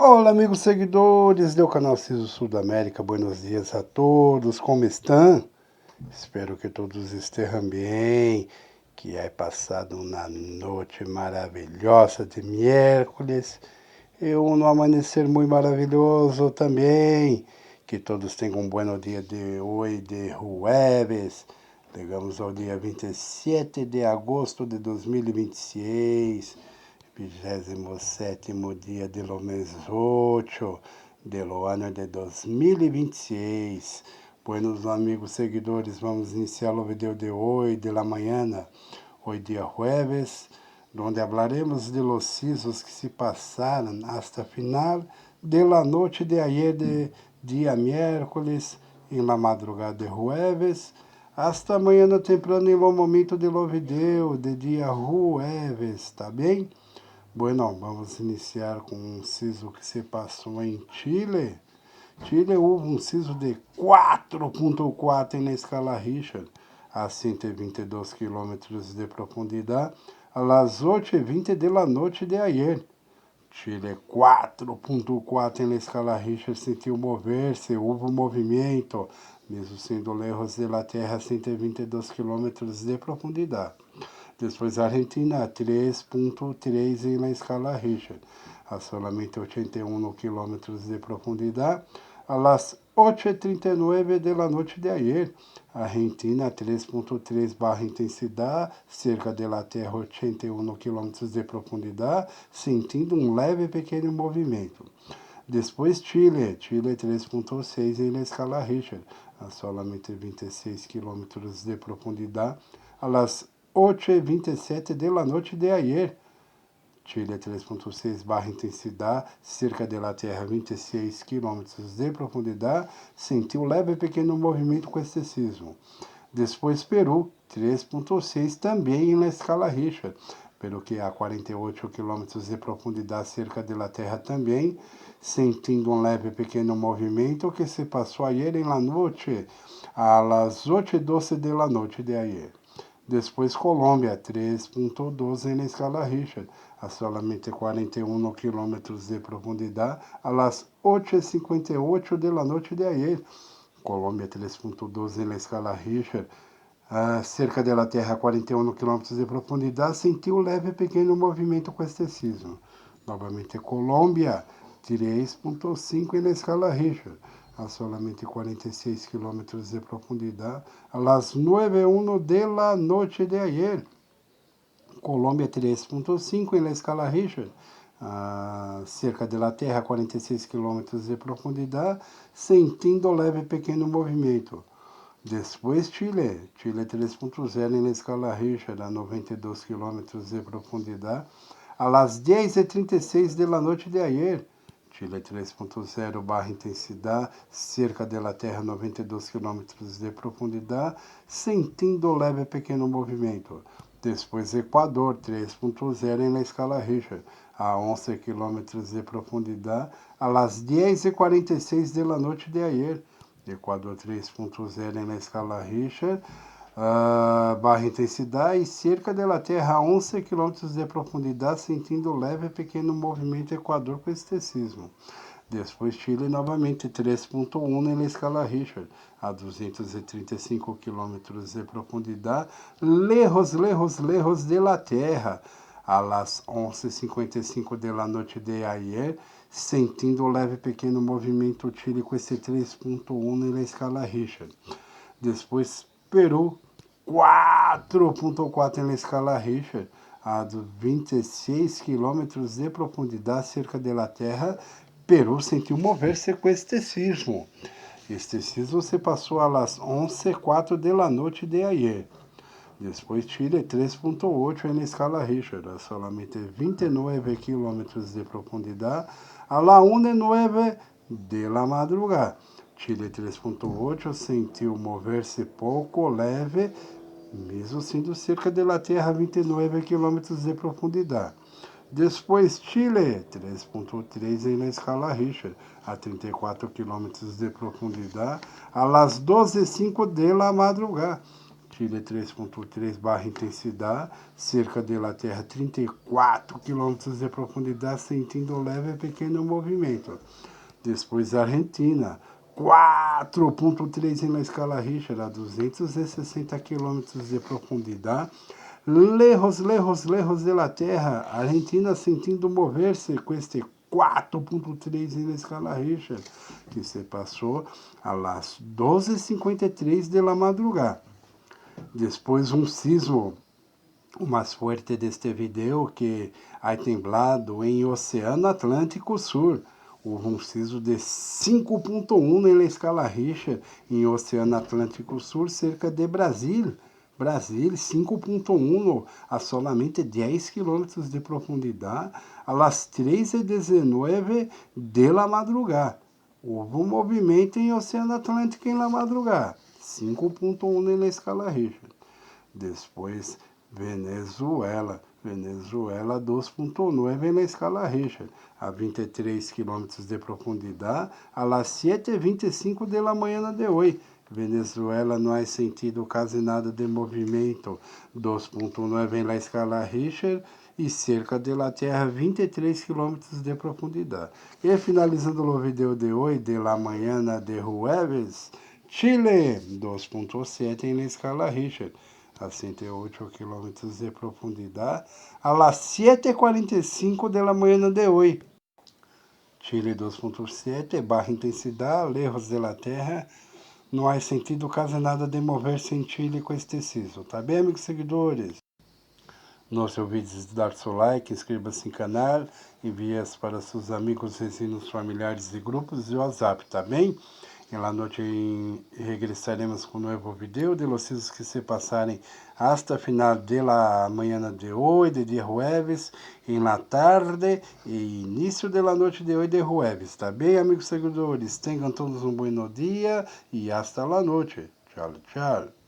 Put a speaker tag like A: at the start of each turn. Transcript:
A: Olá, amigos seguidores do canal CISO Sul da América, buenos dias a todos, como estão? Espero que todos estejam bem, que é passado uma noite maravilhosa de miércoles e um amanhecer muito maravilhoso também. Que todos tenham um bom dia de hoje, de jueves. Chegamos ao dia 27 de agosto de 2026. 27º dia do mês 8 do ano de 2026. Buenos amigos seguidores, vamos iniciar o vídeo de hoje, de la mañana, hoje dia jueves, onde hablaremos de los sismos que se passaram hasta final de la noite de ayer, de dia miércoles, em la madrugada de jueves, hasta amanhã temprano, em lo momento de lo vídeo, de dia jueves, tá bem? Bueno, vamos iniciar com um sismo que se passou em Chile. Chile houve um sismo de 4.4 na escala Richter, a 122 quilômetros de profundidade, às 8h20 da noite de ayer. Chile 4.4 na escala Richter sentiu mover-se, houve movimento, mesmo sendo lejos da Terra a 122 quilômetros de profundidade. Depois a Argentina 3.3 na escala Richter, a solamente 81 quilômetros de profundidade, às 8h39 da noite de ayer. Argentina 3.3 barra intensidade, cerca da Terra 81 quilômetros de profundidade, sentindo um leve pequeno movimento. Depois Chile 3.6 na escala Richter, a solamente 26 quilômetros de profundidade, às 8h27 da noite de ayer. Chile 3.6 barra intensidade, cerca da Terra 26 km de profundidade, sentiu leve pequeno movimento com este sismo. Depois Peru 3.6 também na escala Richter, pelo que a 48 km de profundidade cerca da Terra também, sentindo um leve pequeno movimento que se passou ayer em la noite, às 8h12 da noite de ayer. Depois Colômbia, 3.12 na escala Richter, a solamente 41 quilômetros de profundidade, às 8h58 da noite de ayer. Colômbia, 3.12 na escala Richter, cerca da Terra a 41 quilômetros de profundidade, sentiu um leve pequeno movimento com este sismo. Novamente Colômbia, 3.5 na escala Richter, a solamente 46 quilômetros de profundidade, às 9h01 da noite de ayer. Colômbia 3.5 na escala Richter, cerca da Terra a 46 quilômetros de profundidade, sentindo leve pequeno movimento. Depois Chile 3.0 na escala Richter, a 92 quilômetros de profundidade, às 10h36 da noite de ayer. Chile 3.0 barra intensidade, cerca da Terra 92 km de profundidade, sentindo leve pequeno movimento. Depois Equador 3.0 na escala Richter, a 11 km de profundidade, às 10h46 da noite de ayer. Equador 3.0 na escala Richter, barra intensidade, e cerca da Terra a 11 km de profundidade, sentindo leve pequeno movimento Equador com este sismo. Depois Chile novamente 3.1 na escala Richter, a 235 km de profundidade, lejos de la Terra, às 11h55 da noite de ayer, sentindo leve pequeno movimento Chile com esse 3.1 na escala Richter. Depois Peru 4.4 na escala Richter, a 26 km de profundidade cerca da Terra. Peru sentiu mover-se com este sismo. Este sismo se passou às 11h04 da noite de ayer. Depois Chile 3.8 na escala Richter, a solamente 29 km de profundidade, a la 1h09 da madrugada. Chile 3.8 sentiu mover-se pouco leve, mesmo sendo cerca da Terra a 29 km de profundidade. Depois Chile 3.3 na escala Richter, a 34 km de profundidade, às 12h05 da madrugada. Chile 3.3 barra intensidade, cerca de la Terra 34 km de profundidade, sentindo leve e pequeno movimento. Depois Argentina, 4.3 em la escala Richter, a 260 km de profundidade, lejos de la Terra, Argentina sentindo mover-se com este 4.3 em la escala Richter, que se passou a las 12:53 de la madrugada. Depois um sismo, o mais forte deste vídeo, que ha temblado em Oceano Atlântico Sul. Houve um sismo de 5.1 na escala Richter em Oceano Atlântico Sul, cerca de Brasil. Brasil, 5.1 a solamente 10 quilômetros de profundidade, a las 3:19 de la madrugada. Houve um movimento em Oceano Atlântico em la madrugada, 5.1 na escala Richter. Depois, Venezuela 2.9 na escala Richter, a 23 km de profundidade, a las 7:25 de la manhã de hoje. Venezuela não há sentido quase nada de movimento, 2.9 na escala Richter e cerca de la Terra 23 km de profundidade. E finalizando o vídeo de hoje, de la manhã de jueves, Chile 2.7 na escala Richter, a 108 km de profundidade, a las 7:45 de la manhã de hoje. Chile 2.7, barra intensidade, lejos de la Terra, não há sentido quase nada de mover-se em Chile com este sismo. Tá bem, amigos seguidores? Não se olvide de dar seu like, inscreva-se no canal, envie-as para seus amigos, vizinhos, familiares e grupos de WhatsApp, tá bem? En la noche regresaremos com um novo vídeo de los sismos que se passarem hasta final de la mañana de hoje, de dia jueves, em la tarde e início de la noite de hoje de jueves. Tá bem, amigos seguidores? Tenham todos um bom dia e hasta la noite. Tchau, tchau.